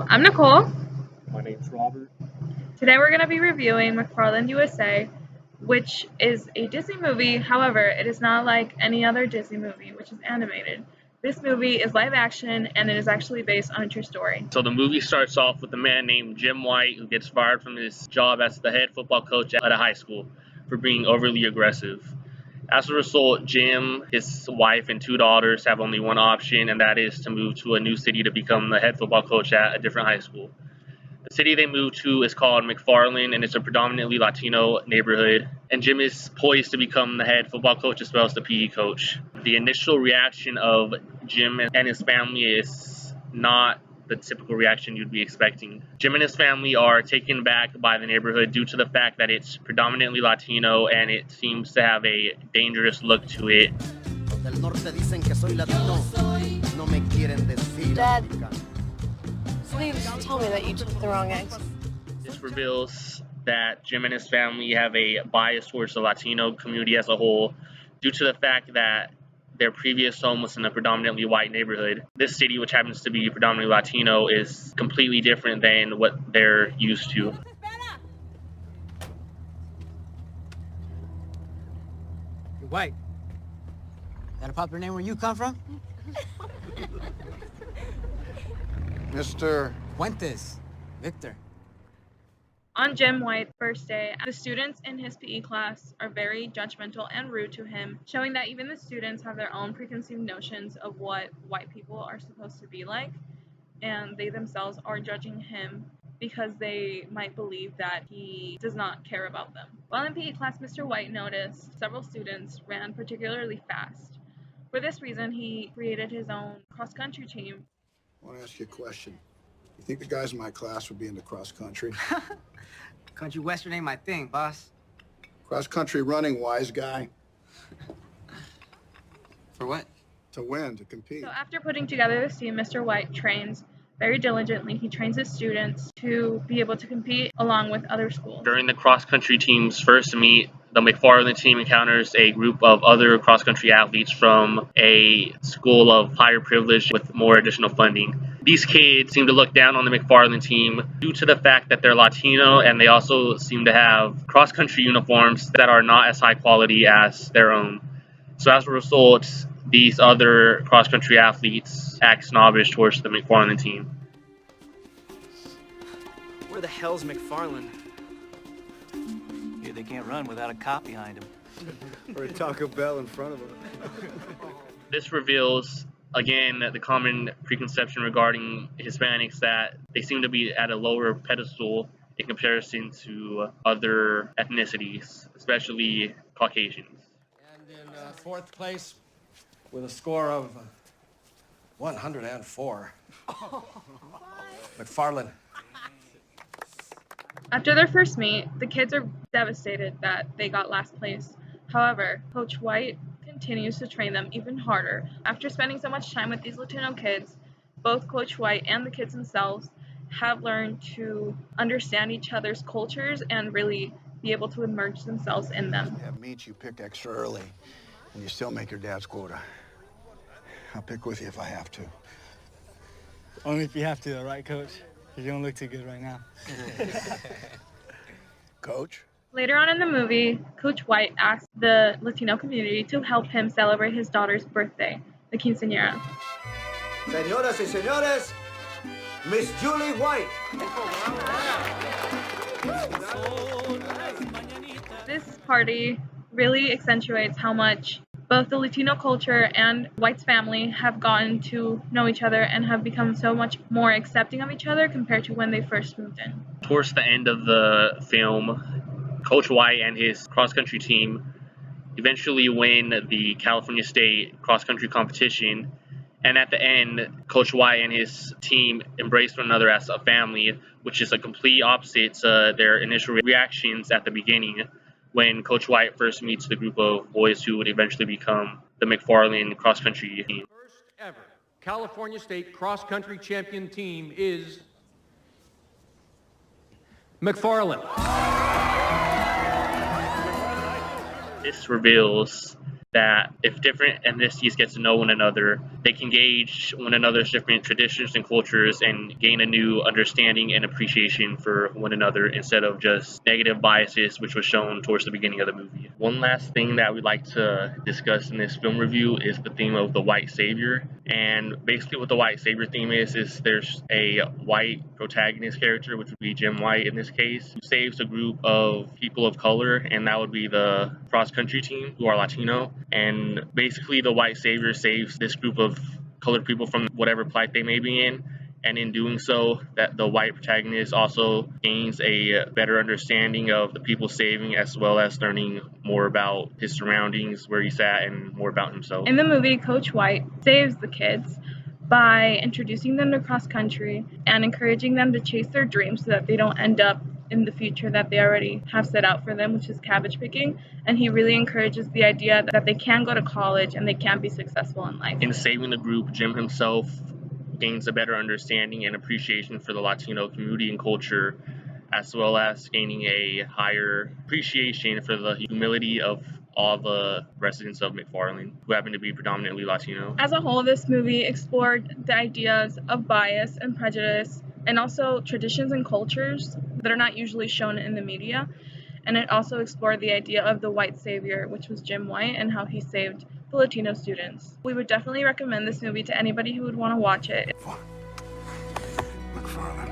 I'm Nicole. My name's Robert. Today we're going to be reviewing McFarland USA, which is a Disney movie. However, it is not like any other Disney movie, which is animated. This movie is live action and it is actually based on a true story. So the movie starts off with a man named Jim White who gets fired from his job as the head football coach at a high school for being overly aggressive. As a result, Jim, his wife, and two daughters have only one option, and that is to move to a new city to become the head football coach at a different high school. The city they move to is called McFarland, and it's a predominantly Latino neighborhood. And Jim is poised to become the head football coach as well as the PE coach. The initial reaction of Jim and his family is not the typical reaction you'd be expecting. Jim and his family are taken back by the neighborhood due to the fact that it's predominantly Latino and it seems to have a dangerous look to it. Dad, please tell me that you took the wrong exit. This reveals that Jim and his family have a bias towards the Latino community as a whole due to the fact that their previous home was in a predominantly white neighborhood. This city, which happens to be predominantly Latino, is completely different than what they're used to. You're white. That a popular name where you come from? Mr. Fuentes. Victor. On Jim White's first day, the students in his PE class are very judgmental and rude to him, showing that even the students have their own preconceived notions of what white people are supposed to be like, and they themselves are judging him because they might believe that he does not care about them. While in PE class, Mr. White noticed several students ran particularly fast. For this reason, he created his own cross-country team. I want to ask you a question. You think the guys in my class would be into cross-country? Country western ain't my thing, boss. Cross-country running, wise guy. For what? To win, to compete. So after putting together this team, Mr. White trains very diligently. He trains his students to be able to compete along with other schools. During the cross-country team's first meet, the McFarland team encounters a group of other cross-country athletes from a school of higher privilege with more additional funding. These kids seem to look down on the McFarland team due to the fact that they're Latino, and they also seem to have cross-country uniforms that are not as high quality as their own. So as a result, these other cross-country athletes act snobbish towards the McFarland team. Where the hell's McFarland? Yeah, they can't run without a cop behind them. Or a Taco Bell in front of them. This reveals, again, the common preconception regarding Hispanics that they seem to be at a lower pedestal in comparison to other ethnicities, especially Caucasians. And in fourth place, with a score of 104, McFarland. After their first meet, the kids are devastated that they got last place. However, Coach White continues to train them even harder. After spending so much time with these Latino kids, both Coach White and the kids themselves have learned to understand each other's cultures and really be able to immerse themselves in them. You have meats you pick extra early, and you still make your dad's quota. I'll pick with you if I have to. Only if you have to, though, right, Coach? You don't look too good right now. Coach? Later on in the movie, Coach White asks the Latino community to help him celebrate his daughter's birthday, the quinceañera. Señoras y señores, Miss Julie White. This party really accentuates how much both the Latino culture and White's family have gotten to know each other and have become so much more accepting of each other compared to when they first moved in. Towards the end of the film, Coach White and his cross-country team eventually win the California State cross-country competition. And at the end, Coach White and his team embrace one another as a family, which is a complete opposite to their initial reactions at the beginning when Coach White first meets the group of boys who would eventually become the McFarland cross-country team. First ever California State cross-country champion team is McFarland. This reveals that if different ethnicities get to know one another, they can gauge one another's different traditions and cultures and gain a new understanding and appreciation for one another instead of just negative biases, which was shown towards the beginning of the movie. One last thing that we'd like to discuss in this film review is the theme of the white savior. And basically what the white savior theme is there's a white protagonist character, which would be Jim White in this case, who saves a group of people of color, and that would be the cross-country team, who are Latino. And basically the white savior saves this group of colored people from whatever plight they may be in, and in doing so, that the white protagonist also gains a better understanding of the people saving, as well as learning more about his surroundings, where he's at, and more about himself. In the movie, Coach White saves the kids by introducing them to cross country and encouraging them to chase their dreams so that they don't end up in the future that they already have set out for them, which is cabbage picking. And he really encourages the idea that they can go to college and they can be successful in life. In saving the group, Jim himself gains a better understanding and appreciation for the Latino community and culture, as well as gaining a higher appreciation for the humility of all the residents of McFarland, who happen to be predominantly Latino. As a whole, this movie explored the ideas of bias and prejudice, and also traditions and cultures that are not usually shown in the media. And it also explored the idea of the white savior, which was Jim White, and how he saved the Latino students. We would definitely recommend this movie to anybody who would want to watch it. McFarland.